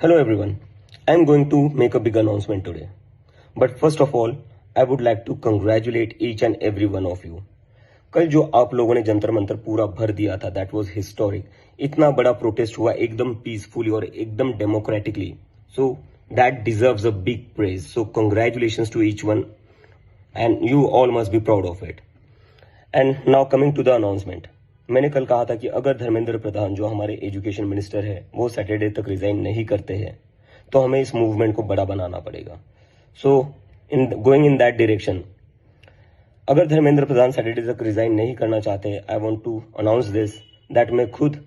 Hello everyone. I am going to make a big announcement today. But first of all, I would like to congratulate each and every one of you. कल जो आप लोगों ने जंतर मंतर पूरा भर दिया था, दैट वाज हिस्टोरिक. इतना बड़ा प्रोटेस्ट हुआ एकदम पीसफुली और एकदम democratically. So that deserves a big praise. So congratulations to each one and you all must be proud of it. And now coming to the announcement. मैंने कल कहा था कि अगर धर्मेंद्र प्रधान जो हमारे एजुकेशन मिनिस्टर है वो सैटरडे तक रिजाइन नहीं करते हैं तो हमें इस मूवमेंट को बड़ा बनाना पड़ेगा. So in going in that direction, अगर धर्मेंद्र प्रधान सैटरडे तक रिजाइन नहीं करना चाहते, I want to announce this that मैं खुद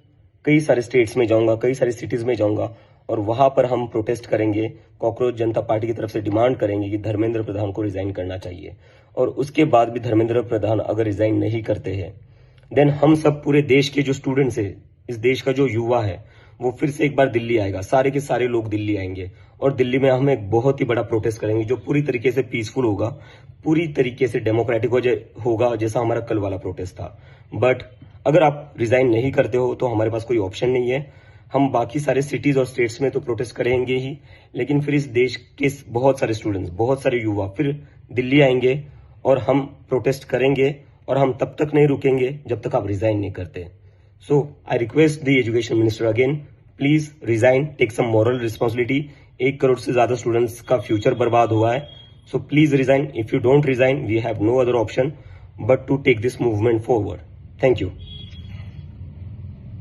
कई सारे स्टेट्स में जाऊंगा, कई सारी सिटीज में जाऊंगा और वहां पर हम प्रोटेस्ट करेंगे. कॉकरोच जनता पार्टी की तरफ से डिमांड करेंगे कि धर्मेंद्र प्रधान को रिजाइन करना चाहिए. और उसके बाद भी धर्मेंद्र प्रधान अगर रिजाइन नहीं करते हैं देन हम सब पूरे देश के जो स्टूडेंट्स है, इस देश का जो युवा है, वो फिर से एक बार दिल्ली आएगा. सारे के सारे लोग दिल्ली आएंगे और दिल्ली में हम एक बहुत ही बड़ा प्रोटेस्ट करेंगे जो पूरी तरीके से पीसफुल होगा, पूरी तरीके से डेमोक्रेटिक होगा, जैसा हमारा कल वाला प्रोटेस्ट था. बट अगर आप रिजाइन नहीं करते हो तो हमारे पास कोई ऑप्शन नहीं है. हम बाकी सारे सिटीज और स्टेट्स में तो प्रोटेस्ट करेंगे ही, लेकिन फिर इस देश के बहुत सारे स्टूडेंट्स, बहुत सारे युवा फिर दिल्ली आएंगे और हम प्रोटेस्ट करेंगे और हम तब तक नहीं रुकेंगे जब तक आप रिजाइन नहीं करते. So I request the education minister again, please resign, take some moral responsibility. 1 crore से ज्यादा स्टूडेंट्स का फ्यूचर बर्बाद हुआ है. So please resign. If you don't resign we have no other option but to take this movement forward. Thank you.